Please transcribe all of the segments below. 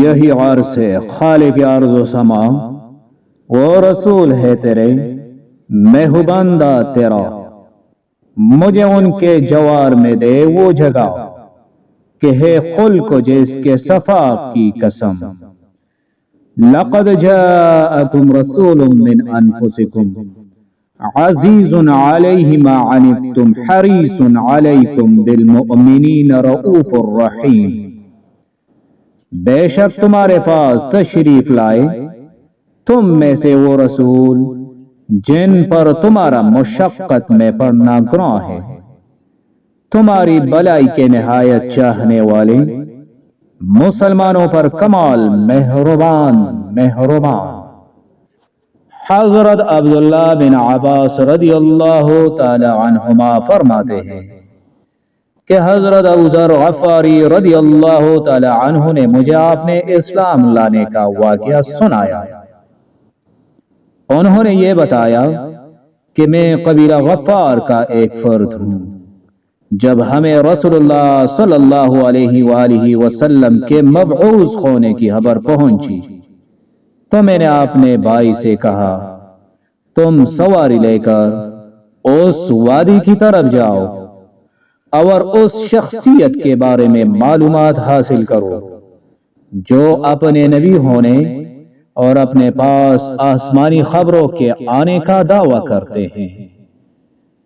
یہی عرض ہے خالق ارض و سما، وہ رسول ہے تیرے میں ہوں بندہ تیرا، مجھے ان کے جوار میں دے وہ جگہ کہ ہے خلق جس کے صفا کی قسم۔ لقد جاءکم رسول من انفسکم عزیز علیہ ما عنتم حریص علیکم بالمؤمنین رؤوف الرحیم۔ بے شک تمہارے پاس تشریف لائے تم میں سے وہ رسول جن پر تمہارا مشقت میں پڑنا گراں ہے، تمہاری بلائی کے نہایت چاہنے والے، مسلمانوں پر کمال مہربان۔ حضرت عبداللہ بن عباس رضی اللہ تعالی عنہما فرماتے ہیں کہ حضرت ابو ذر غفاری رضی اللہ تعالی عنہ نے مجھے آپ نے اسلام لانے کا واقعہ سنایا۔ انہوں نے یہ بتایا کہ میں قبیلہ غفار کا ایک فرد ہوں۔ جب ہمیں رسول اللہ صلی اللہ علیہ وآلہ وسلم کے مبعوث ہونے کی خبر پہنچی تو میں نے اپنے بھائی سے کہا تم سواری لے کر اس وادی کی طرف جاؤ اور اس شخصیت کے بارے میں معلومات حاصل کرو جو اپنے نبی ہونے اور اپنے پاس آسمانی خبروں کے آنے کا دعویٰ کرتے ہیں۔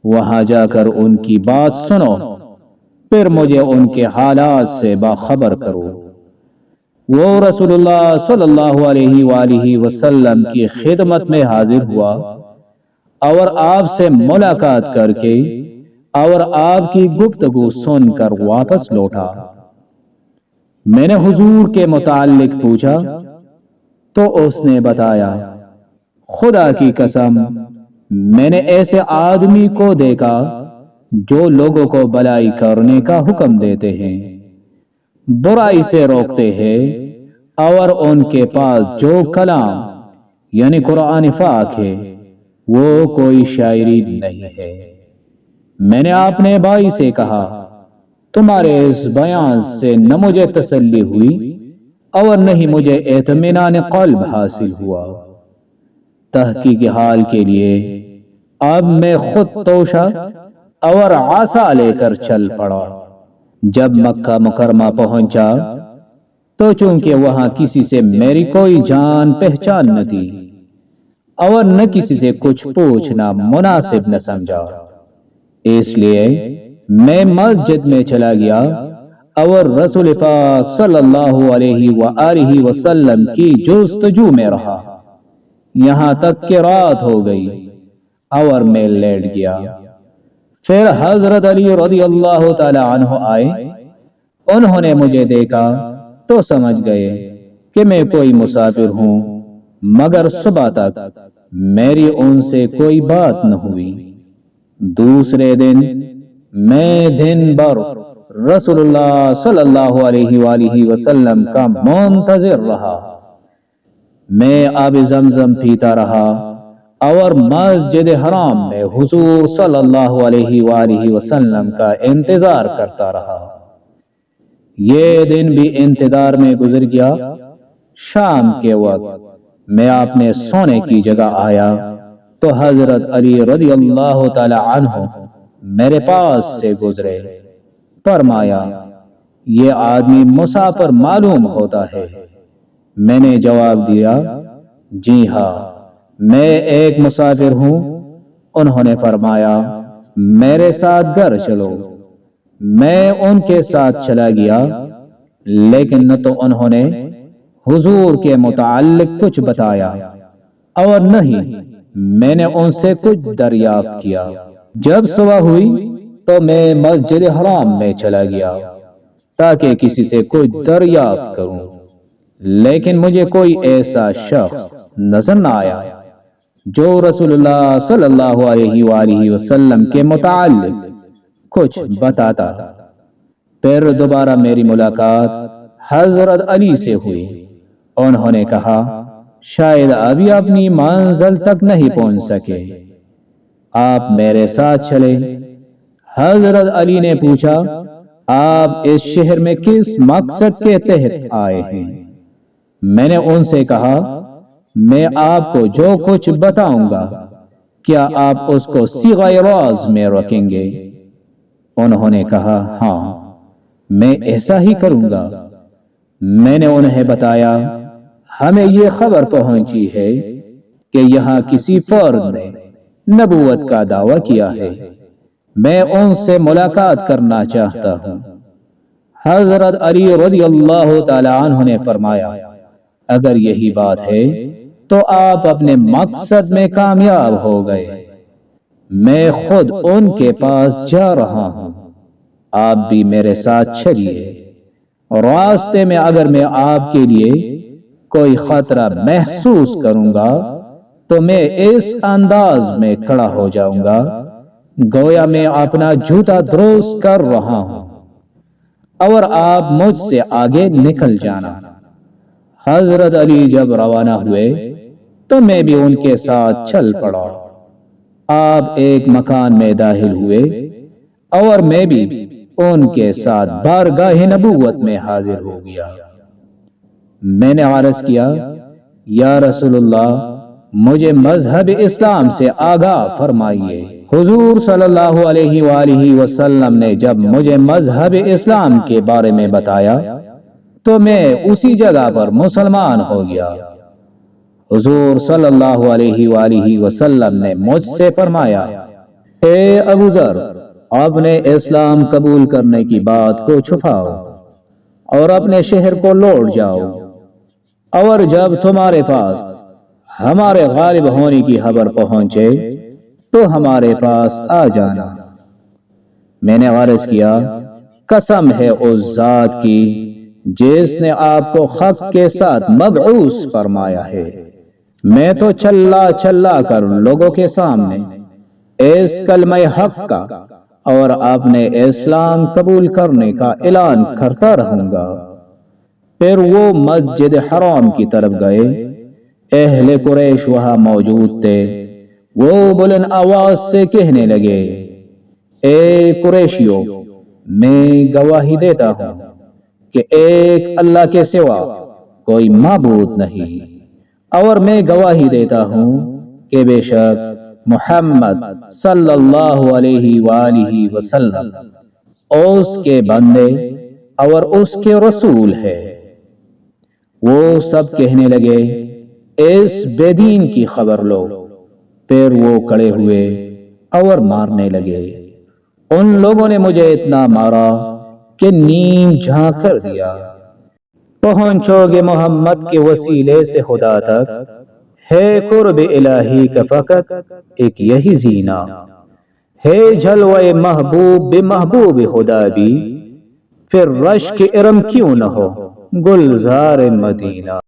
وہاں جا کر ان کی بات سنو، پھر مجھے ان کے حالات سے باخبر کرو۔ وہ رسول اللہ صلی اللہ علیہ وآلہ وسلم کی خدمت میں حاضر ہوا اور آپ سے ملاقات کر کے اور آپ کی گفتگو سن کر واپس لوٹا۔ میں نے حضور کے متعلق پوچھا تو اس نے بتایا خدا کی قسم میں نے ایسے آدمی کو دیکھا جو لوگوں کو بلائی کرنے کا حکم دیتے ہیں، برائی سے روکتے ہیں، اور ان کے پاس جو کلام یعنی قرآن پاک ہے وہ کوئی شاعری نہیں ہے۔ میں نے اپنے بھائی سے کہا تمہارے اس بیان سے نہ مجھے تسلی ہوئی اور نہ ہی مجھے اطمینان قلب حاصل ہوا۔ تحقیق حال کے لیے اب میں خود توشہ اور عصا لے کر چل پڑا۔ جب مکہ مکرمہ پہنچا تو چونکہ وہاں کسی سے میری کوئی جان پہچان نہ تھی اور نہ کسی سے کچھ پوچھنا مناسب نہ سمجھا، اس لیے میں مسجد میں چلا گیا اور رسول پاک صلی اللہ علیہ وآلہ وسلم کی جستجو میں رہا یہاں تک کہ رات ہو گئی اور میں لیٹ گیا۔ پھر حضرت علی رضی اللہ تعالی عنہ آئے، انہوں نے مجھے دیکھا تو سمجھ گئے کہ میں کوئی مسافر ہوں، مگر صبح تک میری ان سے کوئی بات نہ ہوئی۔ دوسرے دن میں دن بھر رسول اللہ صلی اللہ علیہ وآلہ وسلم کا منتظر رہا۔ میں آب زمزم پیتا رہا اور مسجد حرام میں حضور صلی اللہ علیہ وآلہ وسلم کا انتظار کرتا رہا۔ یہ دن بھی انتظار میں گزر گیا۔ شام کے وقت میں اپنے سونے کی جگہ آیا تو حضرت علی رضی اللہ تعالی عنہ میرے پاس سے گزرے۔ فرمایا یہ آدمی مسافر معلوم ہوتا ہے۔ میں نے جواب دیا جی ہاں میں ایک مسافر ہوں۔ انہوں نے فرمایا میرے ساتھ گھر چلو۔ میں ان کے ساتھ چلا گیا، لیکن نہ تو انہوں نے حضور کے متعلق کچھ بتایا اور نہ ہی میں نے ان سے کچھ دریافت کیا۔ جب صبح ہوئی تو میں مسجد حرام میں چلا گیا تاکہ کسی سے کچھ دریافت کروں، لیکن مجھے کوئی ایسا شخص نظر نہ آیا جو رسول اللہ صلی اللہ علیہ وآلہ وسلم کے متعلق کچھ بتاتا۔ پھر دوبارہ میری ملاقات حضرت علی سے ہوئی۔ انہوں نے کہا شاید ابھی اپنی منزل تک نہیں پہنچ سکے، آپ میرے ساتھ چلے۔ حضرت علی نے پوچھا آپ اس شہر میں کس مقصد کے تحت آئے ہیں؟ میں نے ان سے کہا میں آپ کو جو کچھ بتاؤں گا کیا آپ اس کو صیغہ راز میں رکھیں گے؟ انہوں نے کہا ہاں میں ایسا ہی کروں گا۔ میں نے انہیں بتایا ہمیں یہ خبر پہنچی ہے کہ یہاں کسی فرد نے نبوت کا دعویٰ کیا ہے، میں ان سے ملاقات کرنا چاہتا ہوں۔ حضرت علی رضی اللہ تعالی عنہ نے فرمایا اگر یہی بات ہے تو آپ اپنے مقصد میں کامیاب ہو گئے، میں خود ان کے پاس جا رہا ہوں، آپ بھی میرے ساتھ چلیے۔ راستے میں اگر میں آپ کے لیے کوئی خطرہ محسوس کروں گا تو میں اس انداز میں کھڑا ہو جاؤں گا گویا میں اپنا جوتا درست کر رہا ہوں، اور آپ مجھ سے آگے نکل جانا۔ حضرت علی جب روانہ ہوئے تو میں بھی ان کے ساتھ چل پڑا۔ آپ ایک مکان میں داخل ہوئے اور میں بھی ان کے ساتھ بارگاہ نبوت میں حاضر ہو گیا۔ میں نے عرض کیا یا رسول اللہ مجھے مذہب اسلام سے آگاہ فرمائیے۔ حضور صلی اللہ علیہ وآلہ وسلم نے جب مجھے مذہب اسلام کے بارے میں بتایا تو میں اسی جگہ پر مسلمان ہو گیا۔ حضور صلی اللہ علیہ وآلہ وسلم نے مجھ سے فرمایا اے ابو ذر اپنے اسلام قبول کرنے کی بات کو چھپاؤ اور اپنے شہر کو لوٹ جاؤ، اور جب تمہارے پاس ہمارے غالب ہونے کی خبر پہنچے تو ہمارے پاس آ جانا۔ میں نے عرض کیا قسم ہے اس ذات کی جس نے آپ کو حق کے ساتھ مبعوث فرمایا ہے، میں تو چلا کر لوگوں کے سامنے اس کلمہ حق کا اور اپنے اسلام قبول کرنے کا اعلان کرتا رہوں گا۔ پھر وہ مسجد حرام کی طرف گئے، اہل قریش وہاں موجود تھے، وہ بلند آواز سے کہنے لگے اے قریشیو میں گواہی دیتا ہوں کہ ایک اللہ کے سوا کوئی معبود نہیں، اور میں گواہی دیتا ہوں کہ بے شک محمد صلی اللہ علیہ وآلہ وسلم اس کے بندے اور اس کے رسول ہے۔ وہ سب کہنے لگے اس بے دین کی خبر لو۔ پھر وہ کھڑے ہوئے اور مارنے لگے۔ ان لوگوں نے مجھے اتنا مارا کہ نیم جھانک کر دیا۔ پہنچو گے محمد کے وسیلے سے خدا تک، ہے قرب الہی کا فقط ایک یہی زینہ، ہے جلوہ محبوب بے محبوب خدا بھی، پھر رشک ارم کیوں نہ ہو گلزار مدینہ۔